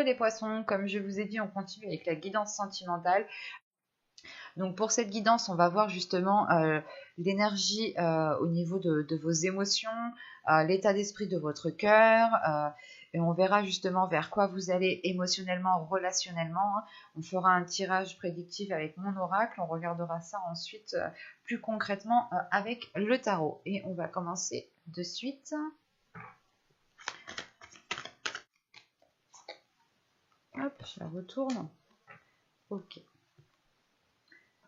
Les poissons, comme je vous ai dit, on continue avec la guidance sentimentale. Donc pour cette guidance, on va voir justement l'énergie au niveau de vos émotions, l'état d'esprit de votre cœur, et on verra justement vers quoi vous allez émotionnellement, relationnellement, hein. On fera un tirage prédictif avec mon oracle, on regardera ça ensuite plus concrètement avec le tarot. Et on va commencer de suite. Hop, je la retourne. Ok.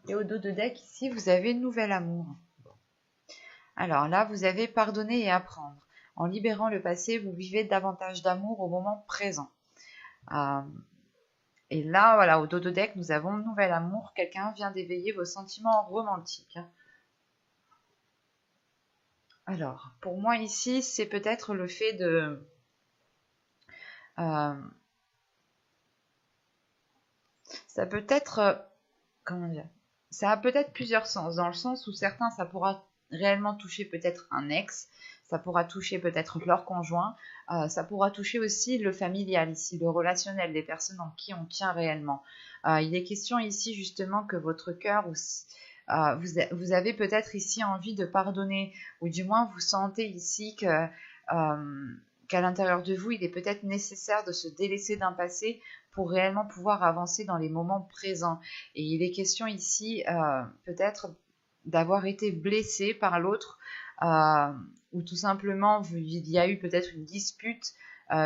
Et au dos de deck, ici, vous avez Nouvel Amour. Alors là, vous avez pardonner et apprendre. En libérant le passé, vous vivez davantage d'amour au moment présent. Euh, et là, voilà, au dos de deck, nous avons Nouvel Amour. Quelqu'un vient d'éveiller vos sentiments romantiques. Alors, pour moi ici, c'est peut-être le fait de... ça peut être... comment dire? Ça a peut-être plusieurs sens. Dans le sens où certains, ça pourra réellement toucher peut-être un ex, ça pourra toucher peut-être leur conjoint, ça pourra toucher aussi le familial ici, le relationnel, des personnes en qui on tient réellement. Il est question ici justement que votre cœur, vous avez peut-être ici envie de pardonner, ou du moins vous sentez ici que qu'à l'intérieur de vous, il est peut-être nécessaire de se délaisser d'un passé pour réellement pouvoir avancer dans les moments présents. Et il est question ici peut-être d'avoir été blessé par l'autre, ou tout simplement il y a eu peut-être une dispute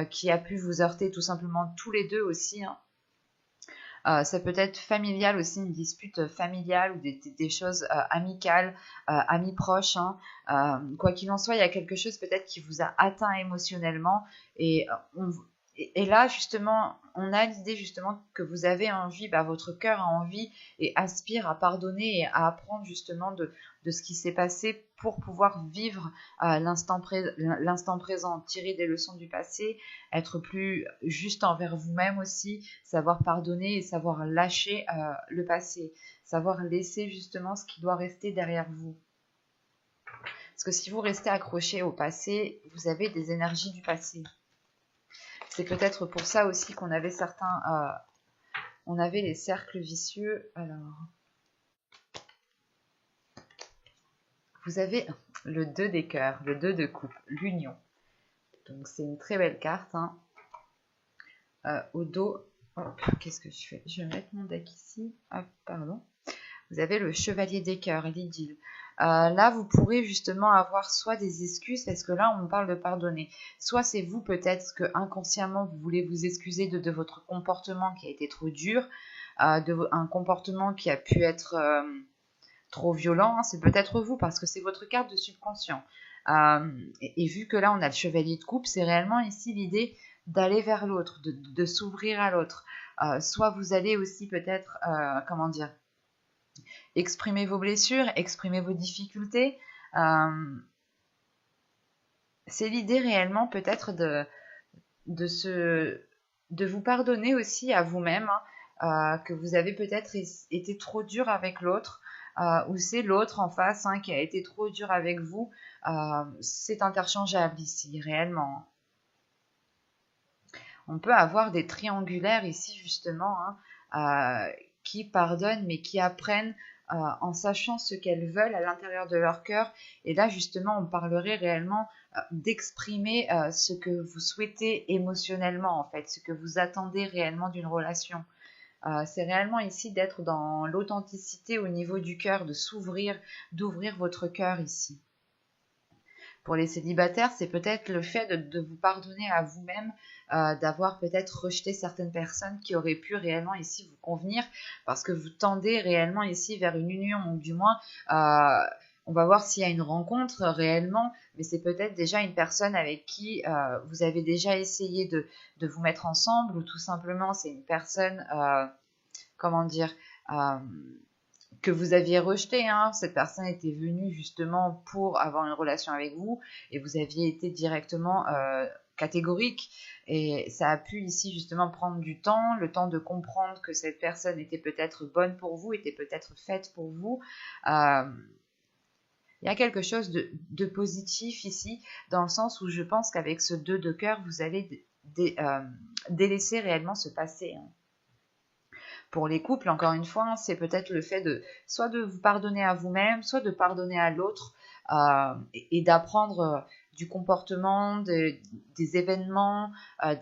qui a pu vous heurter tout simplement tous les deux aussi, hein. Ça peut être familial aussi, une dispute familiale ou des choses amicales, amis proches, hein. Quoi qu'il en soit, il y a quelque chose peut-être qui vous a atteint émotionnellement et là, justement, on a l'idée justement que vous avez envie, votre cœur a envie et aspire à pardonner et à apprendre justement de ce qui s'est passé pour pouvoir vivre l'instant présent, tirer des leçons du passé, être plus juste envers vous-même aussi, savoir pardonner et savoir lâcher le passé, savoir laisser justement ce qui doit rester derrière vous. Parce que si vous restez accroché au passé, vous avez des énergies du passé. C'est peut-être pour ça aussi qu'on avait on avait les cercles vicieux. Alors, vous avez le 2 des cœurs, le 2 de coupe, l'union. Donc c'est une très belle carte, hein. Au dos, qu'est-ce que je fais? Je vais mettre mon deck ici. Hop, pardon. Vous avez le chevalier des cœurs, l'idylle. Là, vous pourrez justement avoir soit des excuses, parce que là, on parle de pardonner. Soit c'est vous, peut-être que inconsciemment, vous voulez vous excuser de votre comportement qui a été trop dur, un comportement qui a pu être trop violent, hein. C'est peut-être vous, parce que c'est votre carte de subconscient. Et vu que là, on a le chevalier de coupe, c'est réellement ici l'idée d'aller vers l'autre, de s'ouvrir à l'autre. Soit vous allez aussi peut-être, comment dire, exprimer vos blessures, exprimer vos difficultés. C'est l'idée réellement peut-être de vous pardonner aussi à vous-même, hein, que vous avez peut-être été trop dur avec l'autre, ou c'est l'autre en face, hein, qui a été trop dur avec vous. C'est interchangeable ici, réellement. On peut avoir des triangulaires ici, justement, hein, qui pardonnent, mais qui apprennent en sachant ce qu'elles veulent à l'intérieur de leur cœur. Et là, justement, on parlerait réellement d'exprimer ce que vous souhaitez émotionnellement, en fait, ce que vous attendez réellement d'une relation. C'est réellement ici d'être dans l'authenticité au niveau du cœur, de s'ouvrir, d'ouvrir votre cœur ici. Pour les célibataires, c'est peut-être le fait de vous pardonner à vous-même, d'avoir peut-être rejeté certaines personnes qui auraient pu réellement ici vous convenir, parce que vous tendez réellement ici vers une union, ou du moins, on va voir s'il y a une rencontre réellement, mais c'est peut-être déjà une personne avec qui vous avez déjà essayé de vous mettre ensemble, ou tout simplement c'est une personne, comment dire, que vous aviez rejeté, hein. Cette personne était venue justement pour avoir une relation avec vous et vous aviez été directement catégorique, et ça a pu ici justement prendre du temps, le temps de comprendre que cette personne était peut-être bonne pour vous, était peut-être faite pour vous. Il y a quelque chose de positif ici, dans le sens où je pense qu'avec ce 2 de cœur, vous allez délaisser réellement ce passé. Pour les couples, encore une fois, c'est peut-être le fait de soit de vous pardonner à vous-même, soit de pardonner à l'autre et d'apprendre du comportement, des événements,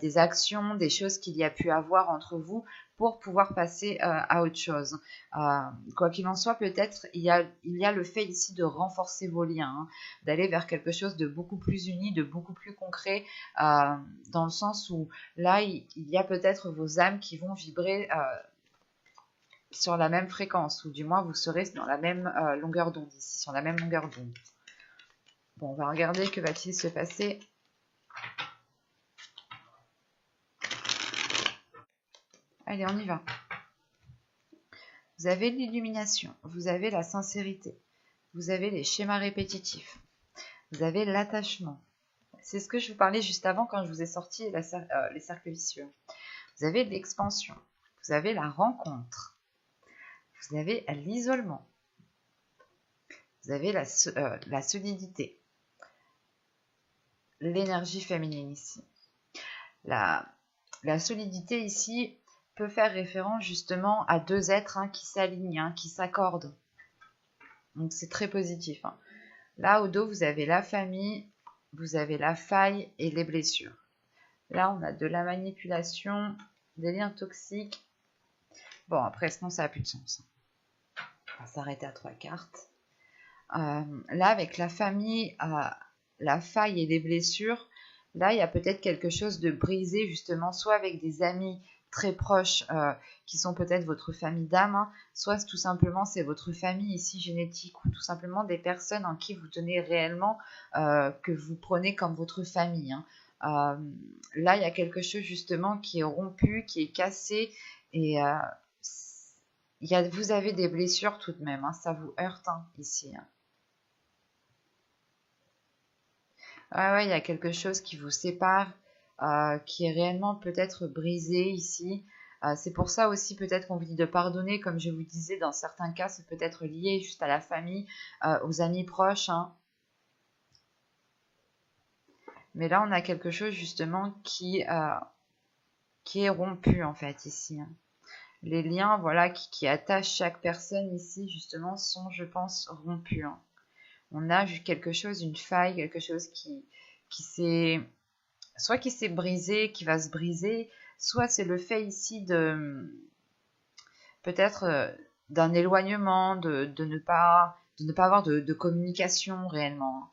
des actions, des choses qu'il y a pu avoir entre vous pour pouvoir passer à autre chose. Quoi qu'il en soit, peut-être il y a le fait ici de renforcer vos liens, d'aller vers quelque chose de beaucoup plus uni, de beaucoup plus concret, dans le sens où là, il y a peut-être vos âmes qui vont vibrer sur la même fréquence, ou du moins vous serez dans la même longueur d'onde ici, sur la même longueur d'onde. Bon, on va regarder que va-t-il se passer. Allez, on y va. Vous avez l'illumination, vous avez la sincérité, vous avez les schémas répétitifs, vous avez l'attachement. C'est ce que je vous parlais juste avant quand je vous ai sorti les cercles vicieux. Vous avez l'expansion, vous avez la rencontre, vous avez l'isolement, vous avez la solidité, l'énergie féminine ici. La solidité ici peut faire référence justement à deux êtres qui s'alignent, qui s'accordent. Donc c'est très positif. Là au dos, vous avez la famille, vous avez la faille et les blessures. Là, on a de la manipulation, des liens toxiques. Bon, après, sinon, ça n'a plus de sens. On va s'arrêter à 3 cartes. Là, avec la famille, la faille et les blessures, là, il y a peut-être quelque chose de brisé, justement, soit avec des amis très proches qui sont peut-être votre famille d'âme, soit tout simplement c'est votre famille ici génétique, ou tout simplement des personnes en qui vous tenez réellement, que vous prenez comme votre famille. Là, il y a quelque chose justement qui est rompu, qui est cassé, et vous avez des blessures tout de même, ça vous heurte ici. Ouais, il y a quelque chose qui vous sépare, qui est réellement peut-être brisé ici. C'est pour ça aussi peut-être qu'on vous dit de pardonner, comme je vous disais, dans certains cas, c'est peut-être lié juste à la famille, aux amis proches. Mais là, on a quelque chose justement qui est rompu en fait ici. Les liens, voilà, qui attachent chaque personne ici, justement, sont, je pense, rompus. On a quelque chose, une faille, quelque chose qui s'est soit qui s'est brisé, qui va se briser, soit c'est le fait ici de peut-être d'un éloignement, de ne pas avoir de communication réellement.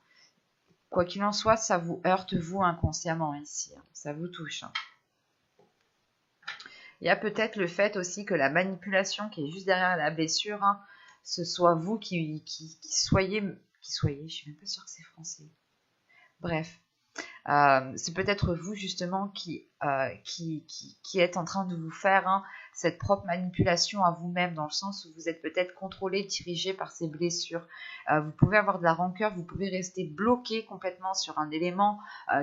Quoi qu'il en soit, ça vous heurte vous inconsciemment ici, ça vous touche. Il y a peut-être le fait aussi que la manipulation qui est juste derrière la blessure, ce soit vous qui soyez, je suis même pas sûre que c'est français. Bref, c'est peut-être vous justement qui êtes en train de vous faire cette propre manipulation à vous-même, dans le sens où vous êtes peut-être contrôlé, dirigé par ces blessures. Vous pouvez avoir de la rancœur, vous pouvez rester bloqué complètement sur un élément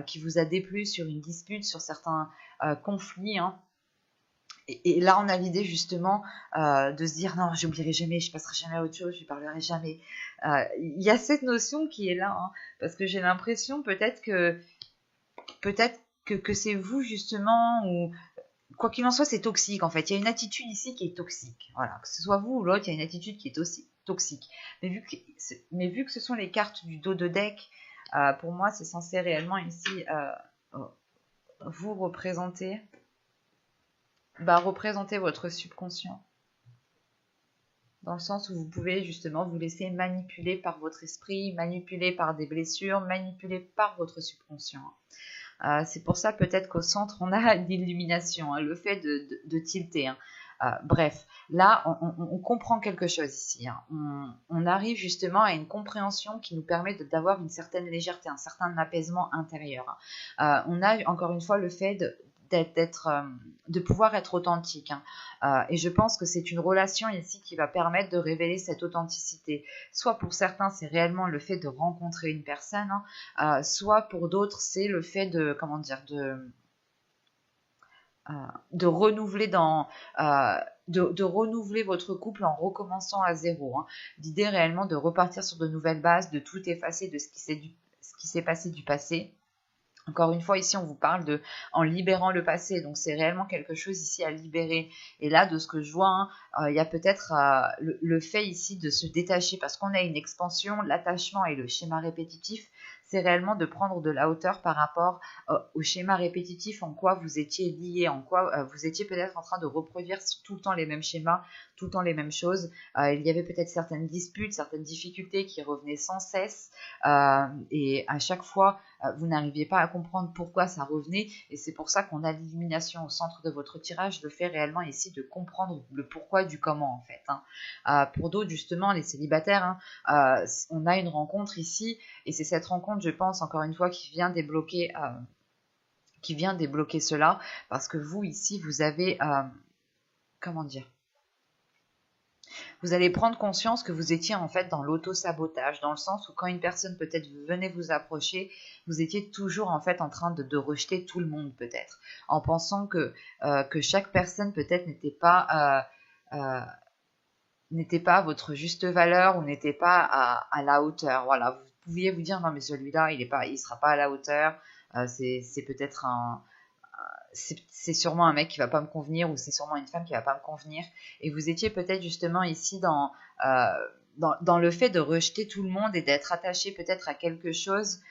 qui vous a déplu, sur une dispute, sur certains conflits. Et là, on a l'idée justement de se dire non, j'oublierai jamais, je passerai jamais à autre chose, je lui parlerai jamais. Il y a cette notion qui est là, parce que j'ai l'impression peut-être que c'est vous justement, ou quoi qu'il en soit, c'est toxique en fait. Il y a une attitude ici qui est toxique. Voilà, que ce soit vous ou l'autre, il y a une attitude qui est aussi toxique. Mais vu que ce sont les cartes du dos de deck, pour moi, c'est censé réellement ici vous représenter. Représenter votre subconscient, dans le sens où vous pouvez justement vous laisser manipuler par votre esprit, manipuler par des blessures, manipuler par votre subconscient. C'est pour ça peut-être qu'au centre on a l'illumination, le fait de tilter. Bref, là on comprend quelque chose ici. On arrive justement à une compréhension qui nous permet d'avoir une certaine légèreté, un certain apaisement intérieur. On a encore une fois le fait de pouvoir être authentique. Et je pense que c'est une relation ici qui va permettre de révéler cette authenticité. Soit pour certains, c'est réellement le fait de rencontrer une personne, soit pour d'autres, c'est le fait de renouveler de renouveler votre couple en recommençant à zéro. L'idée réellement de repartir sur de nouvelles bases, de tout effacer de ce qui s'est passé du passé. Encore une fois, ici, on vous parle de en libérant le passé, donc c'est réellement quelque chose ici à libérer. Et là, de ce que je vois, hein, il y a peut-être le fait ici de se détacher, parce qu'on a une expansion, l'attachement et le schéma répétitif, c'est réellement de prendre de la hauteur par rapport au schéma répétitif, en quoi vous étiez lié, en quoi vous étiez peut-être en train de reproduire tout le temps les mêmes schémas, tout le temps les mêmes choses. Il y avait peut-être certaines disputes, certaines difficultés qui revenaient sans cesse, et à chaque fois, vous n'arriviez pas à comprendre pourquoi ça revenait, et c'est pour ça qu'on a l'illumination au centre de votre tirage, le fait réellement ici de comprendre le pourquoi du comment en fait, hein. Pour d'autres justement, les célibataires, hein, on a une rencontre ici, et c'est cette rencontre, je pense, encore une fois, qui vient débloquer cela, parce que vous ici, vous avez, comment dire, vous allez prendre conscience que vous étiez en fait dans l'auto-sabotage, dans le sens où quand une personne peut-être venait vous approcher, vous étiez toujours en fait en train de rejeter tout le monde peut-être, en pensant que chaque personne peut-être n'était pas à votre juste valeur ou n'était pas à la hauteur. Voilà, vous pouviez vous dire non mais celui-là il sera pas à la hauteur, c'est peut-être c'est sûrement un mec qui va pas me convenir ou c'est sûrement une femme qui va pas me convenir, et vous étiez peut-être justement ici euh, dans le fait de rejeter tout le monde et d'être attaché peut-être à quelque chose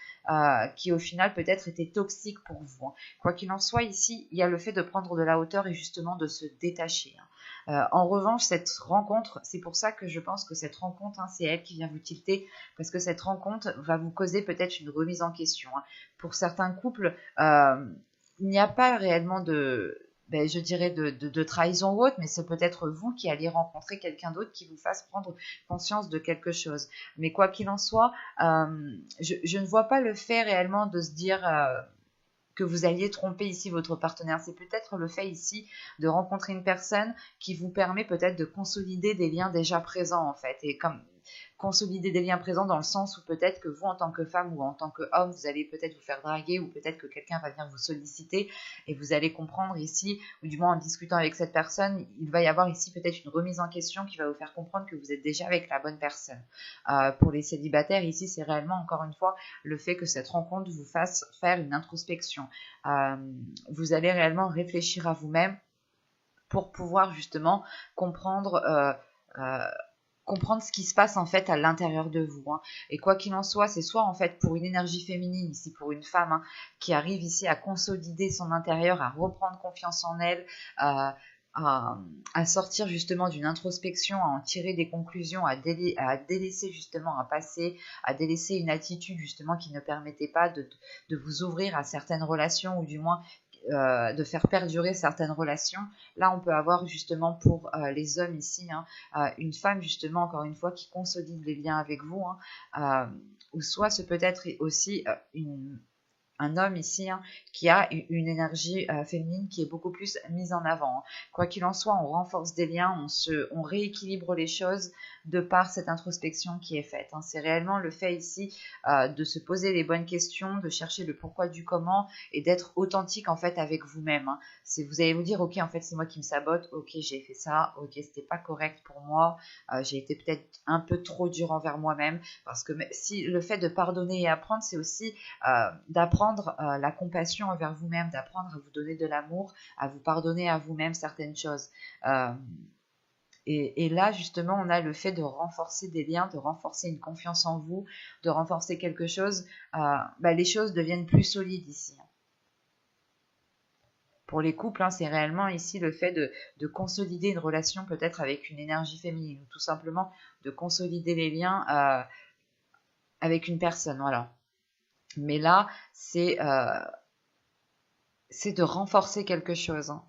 qui au final peut-être était toxique pour vous, hein. Quoi qu'il en soit, ici il y a le fait de prendre de la hauteur et justement de se détacher, hein. En revanche, cette rencontre, c'est pour ça que je pense que cette rencontre, hein, c'est elle qui vient vous tilter, parce que cette rencontre va vous causer peut-être une remise en question, hein. Pour certains couples, il n'y a pas réellement je dirais de trahison ou autre, mais c'est peut-être vous qui allez rencontrer quelqu'un d'autre qui vous fasse prendre conscience de quelque chose. Mais quoi qu'il en soit, je ne vois pas le fait réellement de se dire que vous alliez tromper ici votre partenaire. C'est peut-être le fait ici de rencontrer une personne qui vous permet peut-être de consolider des liens déjà présents en fait. Et comme consolider des liens présents dans le sens où peut-être que vous en tant que femme ou en tant qu'homme, vous allez peut-être vous faire draguer, ou peut-être que quelqu'un va venir vous solliciter, et vous allez comprendre ici, ou du moins en discutant avec cette personne, il va y avoir ici peut-être une remise en question qui va vous faire comprendre que vous êtes déjà avec la bonne personne. Pour les célibataires ici, c'est réellement encore une fois le fait que cette rencontre vous fasse faire une introspection. Euh, Vous allez réellement réfléchir à vous-même pour pouvoir justement comprendre euh, comprendre ce qui se passe en fait à l'intérieur de vous, hein. Et quoi qu'il en soit, c'est soit en fait pour une énergie féminine, ici pour une femme, hein, qui arrive ici à consolider son intérieur, à reprendre confiance en elle, à, à, à sortir justement d'une introspection, à en tirer des conclusions, à délaisser justement un passé, à délaisser une attitude justement qui ne permettait pas de vous ouvrir à certaines relations, ou du moins de faire perdurer certaines relations. Là, on peut avoir justement pour les hommes ici, hein, une femme justement, encore une fois, qui consolide les liens avec vous, hein, ou soit ce peut être aussi un homme ici, hein, qui a une énergie féminine qui est beaucoup plus mise en avant, hein. Quoi qu'il en soit, on renforce des liens, on rééquilibre les choses de par cette introspection qui est faite, hein. C'est réellement le fait ici de se poser les bonnes questions, de chercher le pourquoi du comment et d'être authentique en fait avec vous-même, hein. Vous allez vous dire, ok, en fait c'est moi qui me sabote, ok, j'ai fait ça, ok, c'était pas correct pour moi, j'ai été peut-être un peu trop dur envers moi-même, parce que si le fait de pardonner et apprendre, c'est aussi d'apprendre la compassion envers vous-même, d'apprendre à vous donner de l'amour, à vous pardonner à vous-même certaines choses. Euh, et là, justement, on a le fait de renforcer des liens, de renforcer une confiance en vous, de renforcer quelque chose. Les choses deviennent plus solides ici, hein. Pour les couples, hein, c'est réellement ici le fait de consolider une relation peut-être avec une énergie féminine, ou tout simplement de consolider les liens avec une personne, voilà. Mais là, c'est de renforcer quelque chose, hein.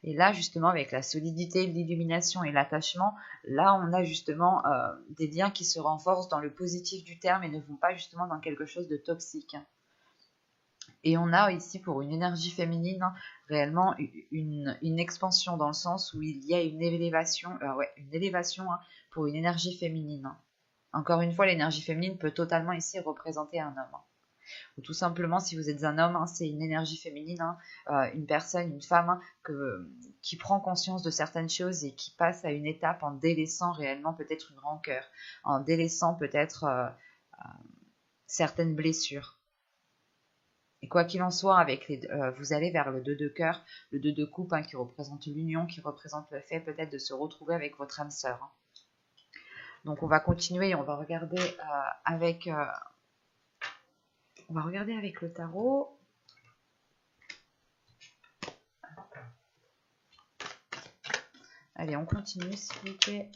Et là, justement, avec la solidité, l'illumination et l'attachement, là, on a justement des liens qui se renforcent dans le positif du terme et ne vont pas justement dans quelque chose de toxique. Et on a ici pour une énergie féminine, hein, réellement une expansion dans le sens où il y a une élévation, une élévation, hein, pour une énergie féminine, hein. Encore une fois, l'énergie féminine peut totalement ici représenter un homme, hein. Ou tout simplement, si vous êtes un homme, hein, c'est une énergie féminine, hein, une personne, une femme, hein, qui prend conscience de certaines choses et qui passe à une étape en délaissant réellement peut-être une rancœur, en délaissant peut-être certaines blessures. Et quoi qu'il en soit, vous allez vers le 2 de cœur, le 2 de coupe, hein, qui représente l'union, qui représente le fait peut-être de se retrouver avec votre âme sœur. Hein. Donc on va continuer et on va regarder avec le tarot. Allez, on continue s'il vous plaît.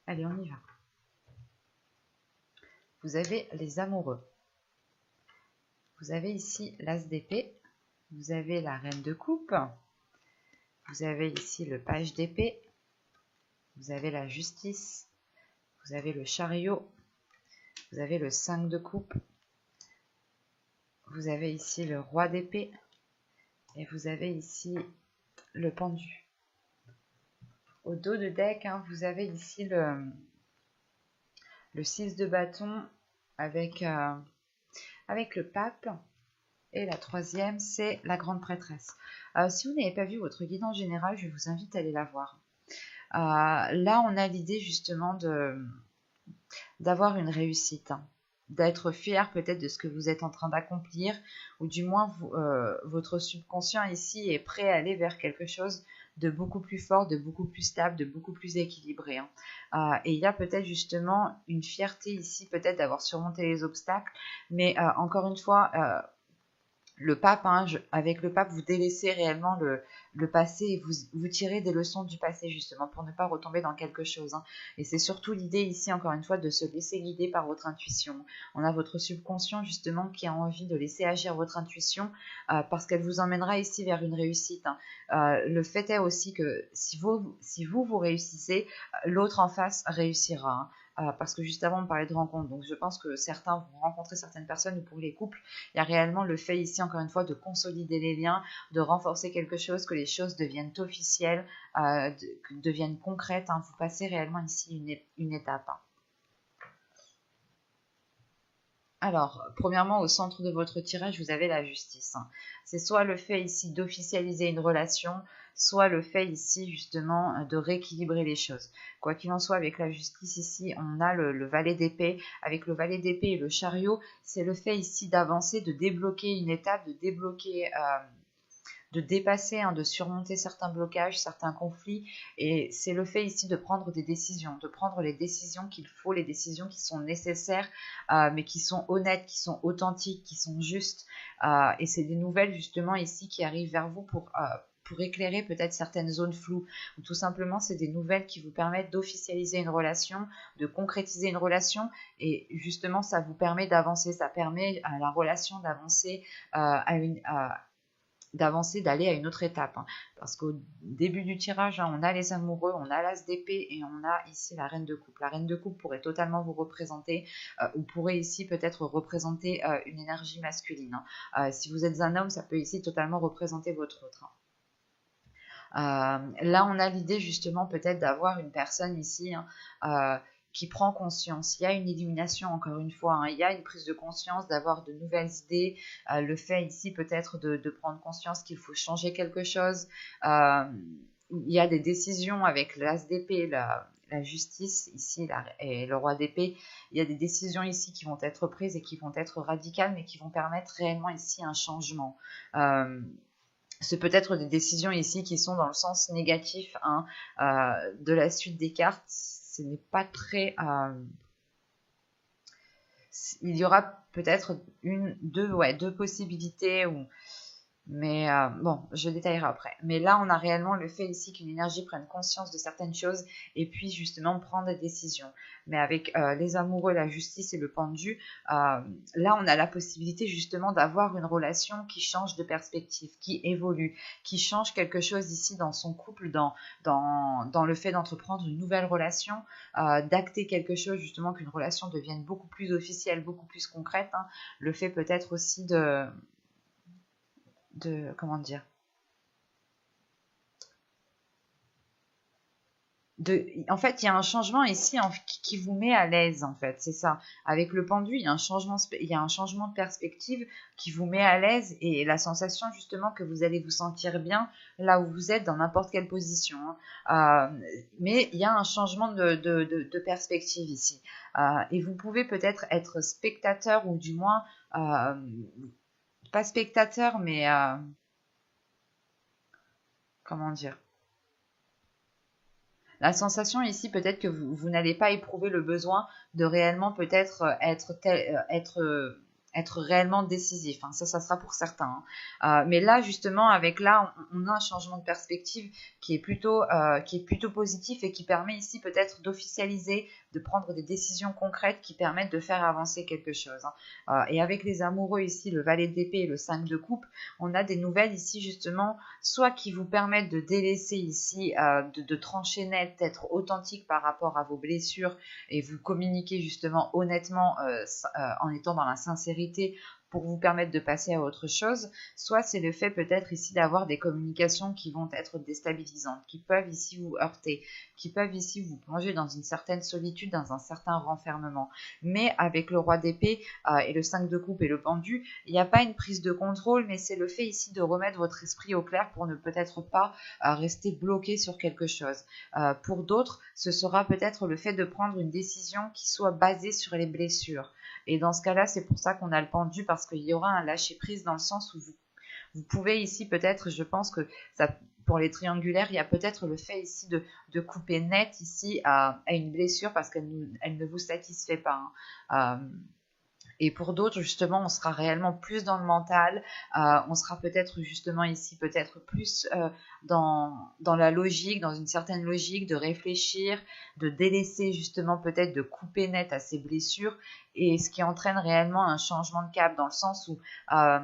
Allez, on y va. Vous avez les amoureux. Vous avez ici l'as d'épée. Vous avez la reine de coupe. Vous avez ici le page d'épée. Vous avez la justice. Vous avez le chariot. Vous avez le 5 de coupe. Vous avez ici le roi d'épée. Et vous avez ici le pendu. Au dos de deck, hein, vous avez ici le 6 de bâton avec le pape. Et la troisième, c'est la grande prêtresse. Si vous n'avez pas vu votre guide en général, je vous invite à aller la voir. Là, on a l'idée justement d'avoir une réussite, hein, d'être fier peut-être de ce que vous êtes en train d'accomplir, ou du moins votre subconscient ici est prêt à aller vers quelque chose de beaucoup plus fort, de beaucoup plus stable, de beaucoup plus équilibré. Hein. Et il y a peut-être justement une fierté ici, peut-être d'avoir surmonté les obstacles, mais encore une fois, le pape, hein, avec le pape, vous délaissez réellement le passé et vous tirez des leçons du passé justement pour ne pas retomber dans quelque chose. Hein. Et c'est surtout l'idée ici, encore une fois, de se laisser guider par votre intuition. On a votre subconscient justement qui a envie de laisser agir votre intuition parce qu'elle vous emmènera ici vers une réussite. Hein. Le fait est aussi que si vous réussissez, l'autre en face réussira. Hein. Parce que juste avant on parlait de rencontres, donc je pense que certains vont rencontrer certaines personnes, ou pour les couples, il y a réellement le fait ici, encore une fois, de consolider les liens, de renforcer quelque chose, que les choses deviennent officielles, deviennent concrètes. Hein. Vous passez réellement ici une étape. Hein. Alors, premièrement, au centre de votre tirage, vous avez la justice. Hein. C'est soit le fait ici d'officialiser une relation, soit le fait ici justement de rééquilibrer les choses. Quoi qu'il en soit, avec la justice ici, on a le valet d'épée. Avec le valet d'épée et le chariot, c'est le fait ici d'avancer, de débloquer une étape, de débloquer... de dépasser, hein, de surmonter certains blocages, certains conflits. Et c'est le fait ici de prendre des décisions, de prendre les décisions qu'il faut, les décisions qui sont nécessaires, mais qui sont honnêtes, qui sont authentiques, qui sont justes. Et c'est des nouvelles justement ici qui arrivent vers vous pour éclairer peut-être certaines zones floues, ou tout simplement c'est des nouvelles qui vous permettent d'officialiser une relation, de concrétiser une relation, et justement ça vous permet d'avancer, ça permet à la relation d'avancer d'aller à une autre étape. Hein. Parce qu'au début du tirage, hein, on a les amoureux, on a l'as d'épée et on a ici la reine de coupe. La reine de coupe pourrait totalement vous représenter, ou pourrait ici peut-être représenter une énergie masculine. Hein. Si vous êtes un homme, ça peut ici totalement représenter votre autre. Hein. Là, on a l'idée justement peut-être d'avoir une personne ici, hein, qui prend conscience. Il y a une illumination, encore une fois, hein. Il y a une prise de conscience, d'avoir de nouvelles idées. Le fait ici peut-être de prendre conscience qu'il faut changer quelque chose. Il y a des décisions avec l'as d'épée, la justice ici et le roi d'épée. Il y a des décisions ici qui vont être prises et qui vont être radicales, mais qui vont permettre réellement ici un changement. C'est peut-être des décisions ici qui sont dans le sens négatif, hein, de la suite des cartes. Ce n'est pas très... il y aura peut-être deux possibilités, mais bon, je détaillerai après. Mais là, on a réellement le fait ici qu'une énergie prenne conscience de certaines choses et puis justement prendre des décisions. Mais avec les amoureux, la justice et le pendu, là, on a la possibilité justement d'avoir une relation qui change de perspective, qui évolue, qui change quelque chose ici dans son couple, dans le fait d'entreprendre une nouvelle relation, d'acter quelque chose justement, qu'une relation devienne beaucoup plus officielle, beaucoup plus concrète. Hein. Le fait peut-être aussi comment dire, en fait, il y a un changement ici qui vous met à l'aise, en fait, c'est ça. Avec le pendu, il y a un changement de perspective qui vous met à l'aise, et la sensation justement que vous allez vous sentir bien là où vous êtes dans n'importe quelle position. Hein. Mais il y a un changement de perspective ici. Et vous pouvez peut-être être spectateur, ou du moins pas spectateur, mais comment dire, la sensation ici, peut-être que vous n'allez pas éprouver le besoin de réellement peut-être être réellement décisif. Hein. Ça sera pour certains. Hein. Mais là, justement, avec là, on a un changement de perspective qui est plutôt positif et qui permet ici peut-être d'officialiser, de prendre des décisions concrètes qui permettent de faire avancer quelque chose. Hein. Et avec les amoureux ici, le valet d'épée et le 5 de coupe, on a des nouvelles ici justement, soit qui vous permettent de délaisser ici, de trancher net, d'être authentique par rapport à vos blessures et vous communiquer justement honnêtement en étant dans la sincérité pour vous permettre de passer à autre chose, soit c'est le fait peut-être ici d'avoir des communications qui vont être déstabilisantes, qui peuvent ici vous heurter, qui peuvent ici vous plonger dans une certaine solitude, dans un certain renfermement. Mais avec le roi d'épée et le 5 de coupe et le pendu, il n'y a pas une prise de contrôle, mais c'est le fait ici de remettre votre esprit au clair pour ne peut-être pas rester bloqué sur quelque chose. Pour d'autres, ce sera peut-être le fait de prendre une décision qui soit basée sur les blessures. Et dans ce cas-là, c'est pour ça qu'on a le pendu, parce qu'il y aura un lâcher-prise dans le sens où vous pouvez ici peut-être, je pense que ça, pour les triangulaires, il y a peut-être le fait ici de couper net ici à une blessure parce qu'elle ne vous satisfait pas. Hein. Et pour d'autres, justement, on sera réellement plus dans le mental, on sera peut-être justement ici, peut-être plus dans la logique, dans une certaine logique, de réfléchir, de délaisser justement peut-être de couper net à ces blessures, et ce qui entraîne réellement un changement de cap euh,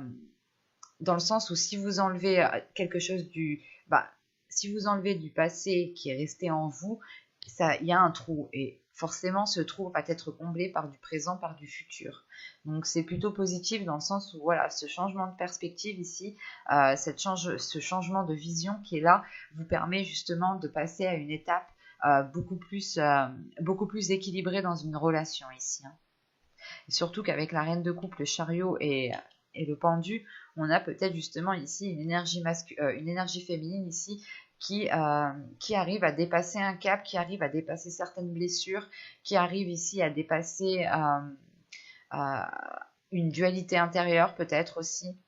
dans le sens où si vous enlevez quelque chose si vous enlevez du passé qui est resté en vous, il y a un trou et forcément ce trou va être comblé par du présent, par du futur. Donc c'est plutôt positif dans le sens où voilà, ce changement de perspective ici, ce changement de vision qui est là, vous permet justement de passer à une étape beaucoup plus équilibrée dans une relation ici. Hein. Et surtout qu'avec la reine de coupe, le chariot et le pendu, on a peut-être justement ici une énergie féminine ici qui arrive à dépasser un cap, qui arrive à dépasser certaines blessures, qui arrive ici à dépasser une dualité intérieure peut-être aussi.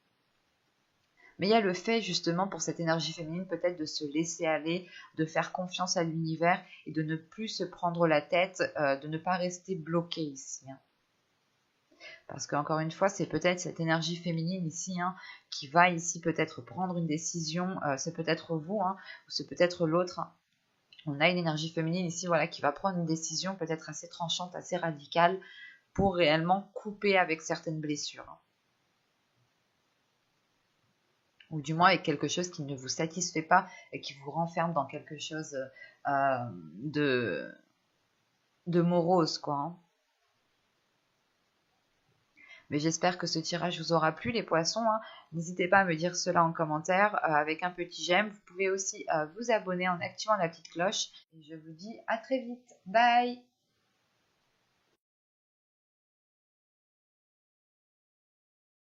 Mais il y a le fait justement pour cette énergie féminine peut-être de se laisser aller, de faire confiance à l'univers et de ne plus se prendre la tête, de ne pas rester bloqué ici. Hein. Parce qu'encore une fois, c'est peut-être cette énergie féminine ici qui va ici peut-être prendre une décision, c'est peut-être vous, ou c'est peut-être l'autre. Hein. On a une énergie féminine ici voilà, qui va prendre une décision peut-être assez tranchante, assez radicale, pour réellement couper avec certaines blessures. Hein. Ou du moins avec quelque chose qui ne vous satisfait pas et qui vous renferme dans quelque chose de morose, quoi. Hein. Mais j'espère que ce tirage vous aura plu, les poissons. Hein. N'hésitez pas à me dire cela en commentaire avec un petit j'aime. Vous pouvez aussi vous abonner en activant la petite cloche. Et je vous dis à très vite. Bye!